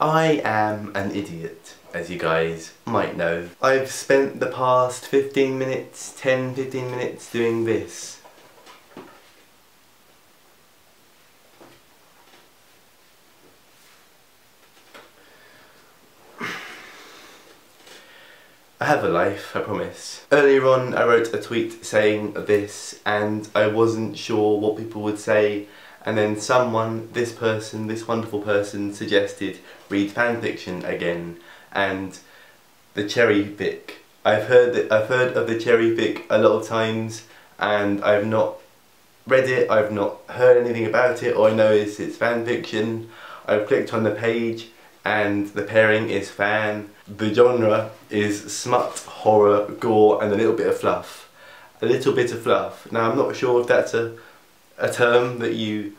I am an idiot, as you guys might know. I've spent the past 15 minutes, 10-15 minutes doing this. I have a life, I promise. Earlier on I wrote a tweet saying this and I wasn't sure what people would say, and then someone, this wonderful person, suggested read fanfiction again, and the cherry fic. I've heard of the cherry fic a lot of times and I've not read it, I've not heard anything about it. All I know is it's fanfiction. I've clicked on the page and the pairing is fan. The genre is smut, horror, gore and a little bit of fluff. A little bit of fluff. Now I'm not sure if that's a term that you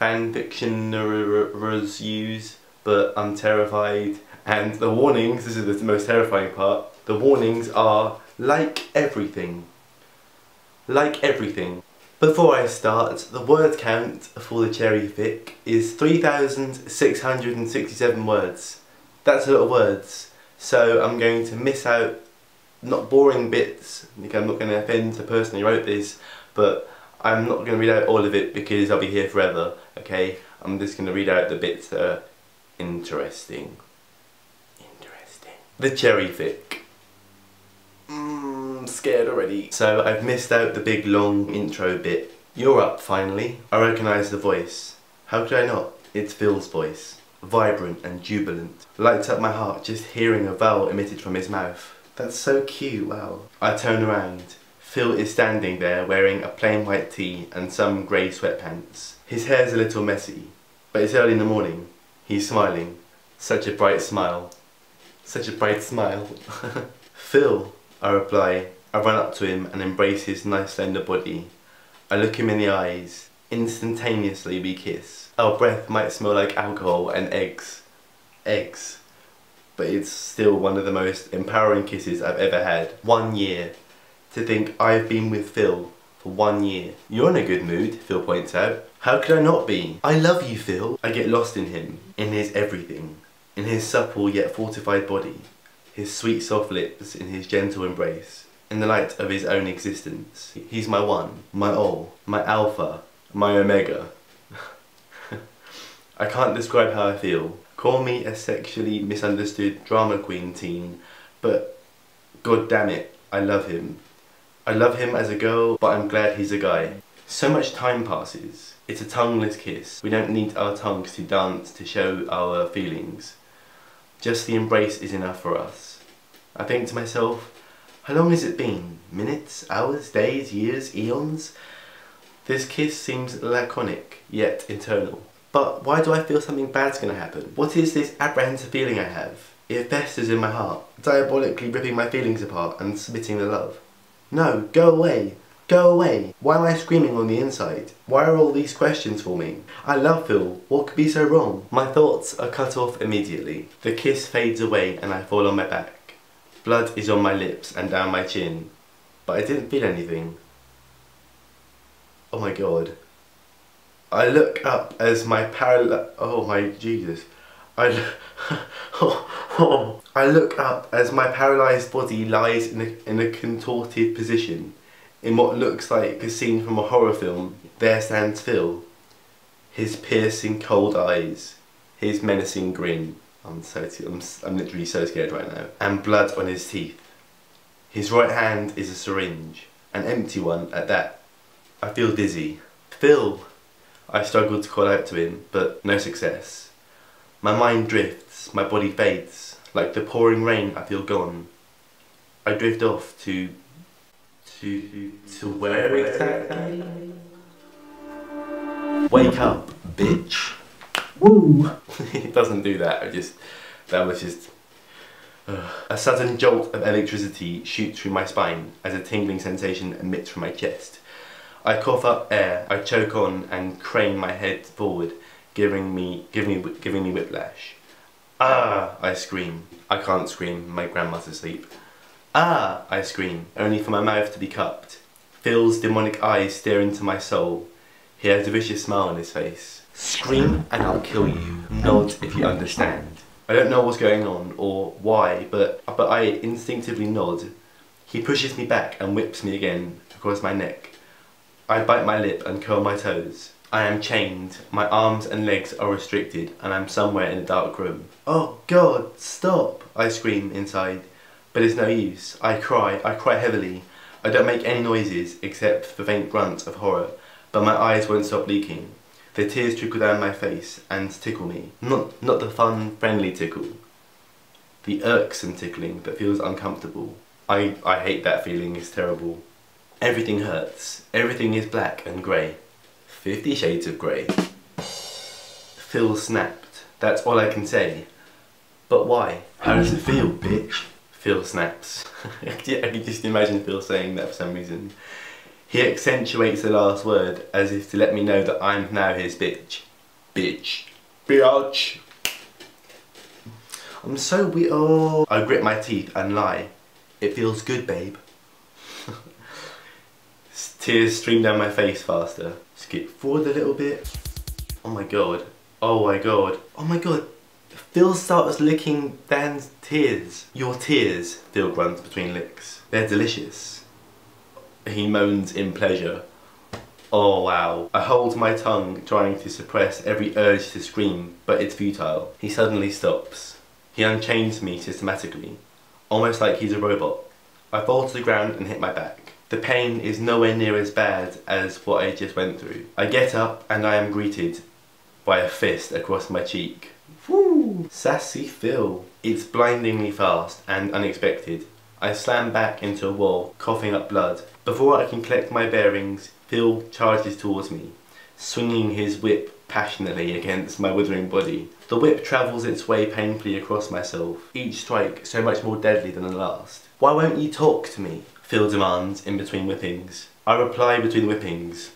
fanfictioners use, but I'm terrified. And the warnings, this is the most terrifying part, the warnings are like everything. Like everything. Before I start, the word count for the cherry fic is 3,667 words. That's a lot of words. So I'm going to miss out, not boring bits, I'm not going to offend the person who wrote this, but I'm not going to read out all of it because I'll be here forever, okay? I'm just going to read out the bits that are interesting. The cherry fic. I'm scared already. So I've missed out the big long intro bit. You're up finally. I recognise the voice. How could I not? It's Phil's voice. Vibrant and jubilant. Lights up my heart just hearing a vowel emitted from his mouth. That's so cute, wow. I turn around. Phil is standing there wearing a plain white tee and some grey sweatpants. His hair's a little messy, but it's early in the morning. He's smiling. Such a bright smile. Such a bright smile. Phil, I reply. I run up to him and embrace his nice slender body. I look him in the eyes. Instantaneously we kiss. Our breath might smell like alcohol and eggs. Eggs. But it's still one of the most empowering kisses I've ever had. 1 year. To think I've been with Phil for 1 year. You're in a good mood, Phil points out. How could I not be? I love you, Phil. I get lost in him. In his everything. In his supple yet fortified body. His sweet soft lips, in his gentle embrace. In the light of his own existence. He's my one, my all, my alpha, my omega. I can't describe how I feel. Call me a sexually misunderstood drama queen teen, but god damn it, I love him. I love him as a girl, but I'm glad he's a guy. So much time passes. It's a tongueless kiss. We don't need our tongues to dance to show our feelings. Just the embrace is enough for us. I think to myself, how long has it been? Minutes? Hours? Days? Years? Eons? This kiss seems laconic, yet eternal. But why do I feel something bad's gonna happen? What is this apprehensive feeling I have? It festers in my heart, diabolically ripping my feelings apart and spitting the love. No, go away! Go away! Why am I screaming on the inside? Why are all these questions for me? I love Phil. What could be so wrong? My thoughts are cut off immediately. The kiss fades away and I fall on my back. Blood is on my lips and down my chin. But I didn't feel anything. Oh my god. I look up as my oh my Jesus. I look up as my paralysed body lies in a contorted position. In what looks like a scene from a horror film. There stands Phil. His piercing cold eyes. His menacing grin. I'm literally so scared right now. And blood on his teeth. His right hand is a syringe. An empty one at that. I feel dizzy. Phil! I struggled to call out to him, but no success. My mind drifts, my body fades. Like the pouring rain, I feel gone. I drift off to where exactly? Wake up, bitch. Woo! It doesn't do that, that was just... A sudden jolt of electricity shoots through my spine as a tingling sensation emits from my chest. I cough up air, I choke on and crane my head forward, giving me whiplash. Ah! I scream. I can't scream, my grandma's asleep. Ah! I scream, only for my mouth to be cupped. Phil's demonic eyes stare into my soul. He has a vicious smile on his face. Scream and I'll kill you. Nod if you understand. I don't know what's going on or why, but I instinctively nod. He pushes me back and whips me again across my neck. I bite my lip and curl my toes. I am chained, my arms and legs are restricted, and I'm somewhere in a dark room. Oh God, stop! I scream inside, but it's no use. I cry heavily. I don't make any noises except the faint grunts of horror, but my eyes won't stop leaking. The tears trickle down my face and tickle me. Not the fun, friendly tickle. The irksome tickling that feels uncomfortable. I hate that feeling, it's terrible. Everything hurts. Everything is black and grey. 50 Shades of Grey. Phil snapped. That's all I can say. But why? How does it feel, bitch? Phil snaps. I can just imagine Phil saying that for some reason. He accentuates the last word as if to let me know that I'm now his bitch. Bitch. Bitch. I'm so weird. Oh. I grit my teeth and lie. It feels good, babe. Tears stream down my face faster. Skip forward a little bit. Oh my god. Oh my god. Oh my god. Phil starts licking Dan's tears. Your tears, Phil grunts between licks. They're delicious. He moans in pleasure. Oh wow. I hold my tongue trying to suppress every urge to scream, but it's futile. He suddenly stops. He unchains me systematically, almost like he's a robot. I fall to the ground and hit my back. The pain is nowhere near as bad as what I just went through. I get up and I am greeted by a fist across my cheek. Woo! Sassy Phil. It's blindingly fast and unexpected. I slam back into a wall, coughing up blood. Before I can collect my bearings, Phil charges towards me, swinging his whip passionately against my withering body. The whip travels its way painfully across myself, each strike so much more deadly than the last. Why won't you talk to me? Phil demands in between whippings. I reply between whippings.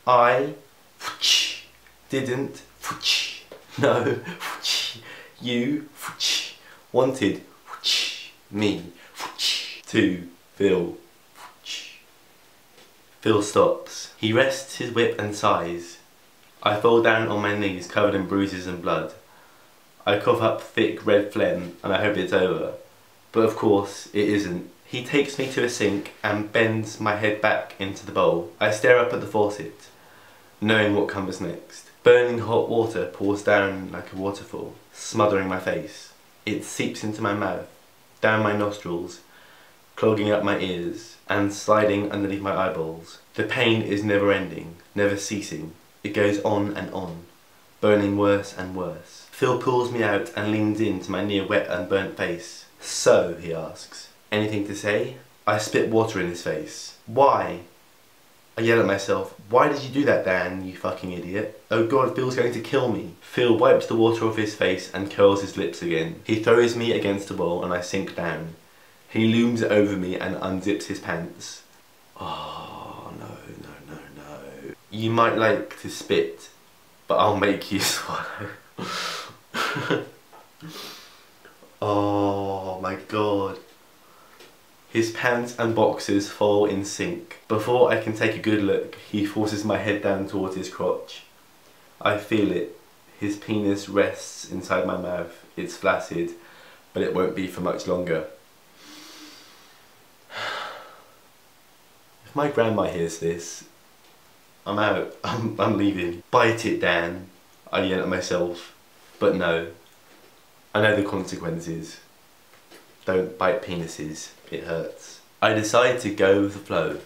I didn't no you wanted me to Phil. Phil stops. He rests his whip and sighs. I fall down on my knees covered in bruises and blood. I cough up thick red phlegm and I hope it's over. But of course it isn't. He takes me to a sink and bends my head back into the bowl. I stare up at the faucet, knowing what comes next. Burning hot water pours down like a waterfall, smothering my face. It seeps into my mouth, down my nostrils, clogging up my ears, and sliding underneath my eyeballs. The pain is never ending, never ceasing. It goes on and on, burning worse and worse. Phil pulls me out and leans into my near wet and burnt face. So, he asks, anything to say? I spit water in his face. Why? I yell at myself, why did you do that, Dan, you fucking idiot? Oh god, Phil's going to kill me. Phil wipes the water off his face and curls his lips again. He throws me against the wall and I sink down. He looms over me and unzips his pants. Oh, no. You might like to spit, but I'll make you swallow. Oh my god. His pants and boxers fall in sync. Before I can take a good look, he forces my head down towards his crotch. I feel it. His penis rests inside my mouth. It's flaccid, but it won't be for much longer. If my grandma hears this, I'm out. I'm leaving. Bite it, Dan. I yell at myself. But no. I know the consequences. Don't bite penises. It hurts. I decide to go with the flow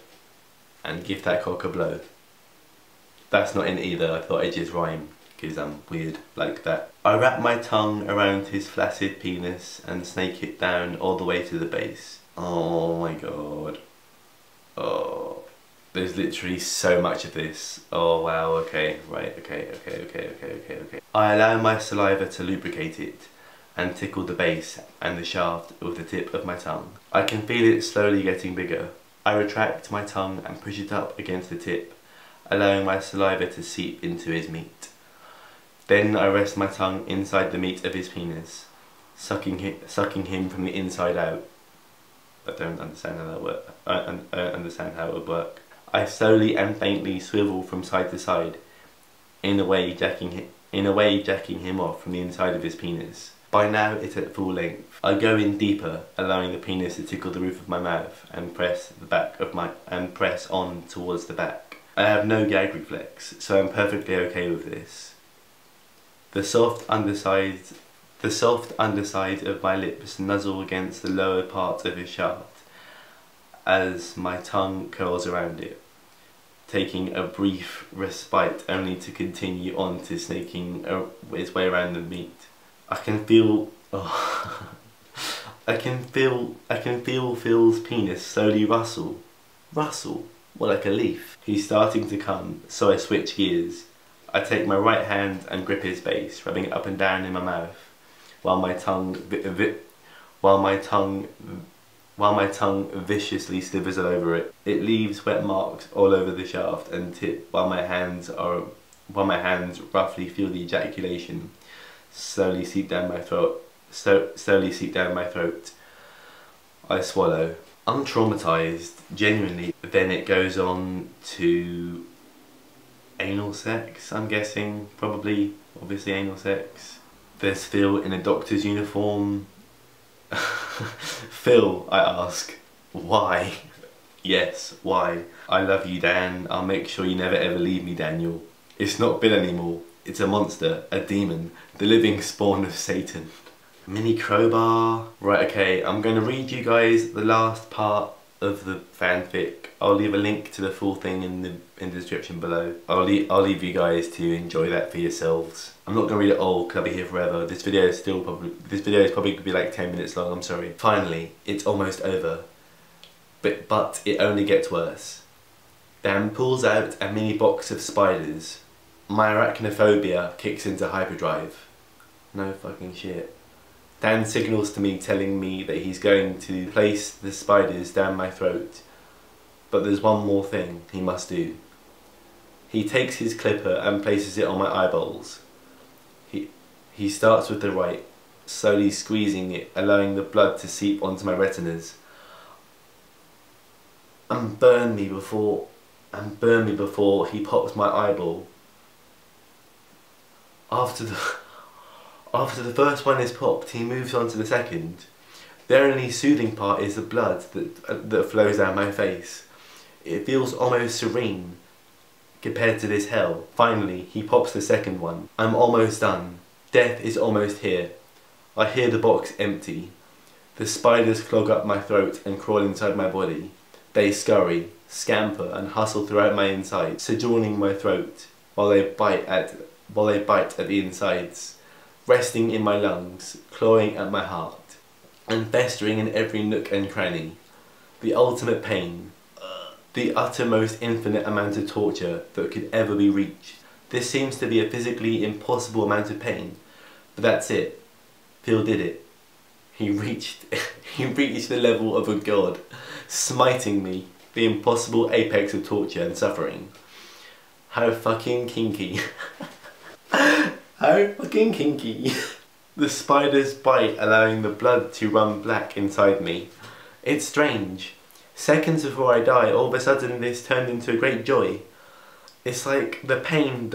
and give that cock a blow. That's not in either. I thought I'd just rhyme because I'm weird like that. I wrap my tongue around his flaccid penis and snake it down all the way to the base. Oh my god. Oh. There's literally so much of this. Oh wow, okay, right, okay. I allow my saliva to lubricate it and tickle the base and the shaft with the tip of my tongue. I can feel it slowly getting bigger. I retract my tongue and push it up against the tip, allowing my saliva to seep into his meat. Then I rest my tongue inside the meat of his penis, sucking him from the inside out. I don't understand how that works. I don't understand how it would work. I slowly and faintly swivel from side to side, in a way jacking in a way jacking him off from the inside of his penis. By now it's at full length. I go in deeper, allowing the penis to tickle the roof of my mouth and press on towards the back. I have no gag reflex, so I'm perfectly okay with this. The soft underside of my lips nuzzle against the lower part of his shaft as my tongue curls around it, taking a brief respite only to continue on to snaking its way around the meat. I can feel Phil's penis slowly rustle, well, like a leaf. He's starting to come, so I switch gears. I take my right hand and grip his base, rubbing it up and down in my mouth, while my tongue viciously slithers over it. It leaves wet marks all over the shaft and tip, while my hands roughly feel the ejaculation slowly seep down my throat. I swallow. I'm traumatized, genuinely. Then it goes on to anal sex, I'm guessing. Probably, obviously anal sex. There's Phil in a doctor's uniform. Phil, I ask, why? Yes, why? I love you, Dan. I'll make sure you never ever leave me, Daniel. It's not Bill anymore. It's a monster, a demon, the living spawn of Satan. Mini crowbar. Right, okay, I'm going to read you guys the last part of the fanfic. I'll leave a link to the full thing in the description below. I'll leave you guys to enjoy that for yourselves. I'm not going to read it all because I'll be here forever. This video is probably going to be like 10 minutes long, I'm sorry. Finally, it's almost over. But it only gets worse. Dan pulls out a mini box of spiders. My arachnophobia kicks into hyperdrive. No fucking shit. Dan signals to me, telling me that he's going to place the spiders down my throat. But there's one more thing he must do. He takes his clipper and places it on my eyeballs. He starts with the right, slowly squeezing it, allowing the blood to seep onto my retinas. And burn me before he pops my eyeball. After the first one is popped, he moves on to the second. The only soothing part is the blood that flows down my face. It feels almost serene compared to this hell. Finally, he pops the second one. I'm almost done. Death is almost here. I hear the box empty. The spiders clog up my throat and crawl inside my body. They scurry, scamper and hustle throughout my insides, sojourning my throat while they bite at the insides, resting in my lungs, clawing at my heart, and festering in every nook and cranny. The ultimate pain, the uttermost infinite amount of torture that could ever be reached. This seems to be a physically impossible amount of pain, but that's it. Phil did it. He reached the level of a god, smiting me, the impossible apex of torture and suffering. How fucking kinky. How fucking kinky. The spiders bite, allowing the blood to run black inside me. It's strange. Seconds before I die, all of a sudden this turned into a great joy. It's like the pain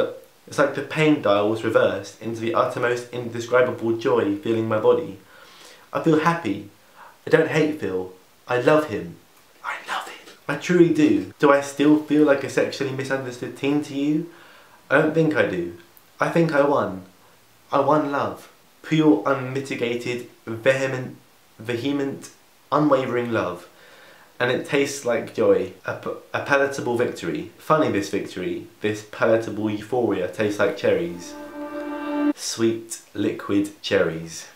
dial was reversed into the uttermost indescribable joy filling my body. I feel happy. I don't hate Phil. I love him. I love him. I truly do. Do I still feel like a sexually misunderstood teen to you? I don't think I do. I think I won. I won love. Pure, unmitigated, vehement, unwavering love. And it tastes like joy. A palatable victory. Funny, this victory. This palatable euphoria tastes like cherries. Sweet, liquid cherries.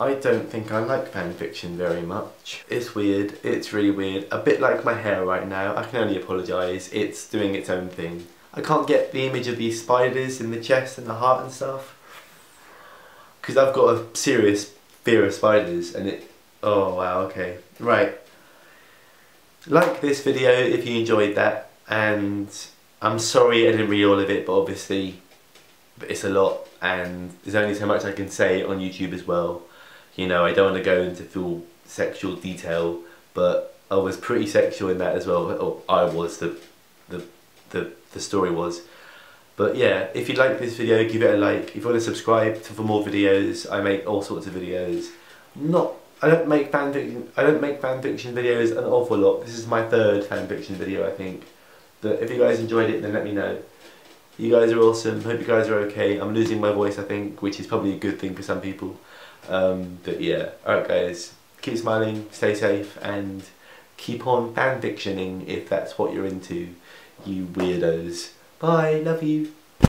I don't think I like fanfiction very much. It's weird, it's really weird. A bit like my hair right now, I can only apologise. It's doing its own thing. I can't get the image of these spiders in the chest and the heart and stuff. Because I've got a serious fear of spiders and it... Oh wow, okay. Right. Like this video if you enjoyed that, and I'm sorry I didn't read all of it, but obviously it's a lot and there's only so much I can say on YouTube as well. You know, I don't want to go into full sexual detail, but I was pretty sexual in that as well. Oh, I was, the story was. But yeah, if you like this video, give it a like. If you want to subscribe for more videos, I make all sorts of videos. I don't make fan fiction videos an awful lot. This is my 3rd fan fiction video, I think. But if you guys enjoyed it, then let me know. You guys are awesome. Hope you guys are okay. I'm losing my voice, I think, which is probably a good thing for some people. But yeah, alright guys, keep smiling, stay safe, and keep on fanfictioning if that's what you're into, you weirdos. Bye, love you.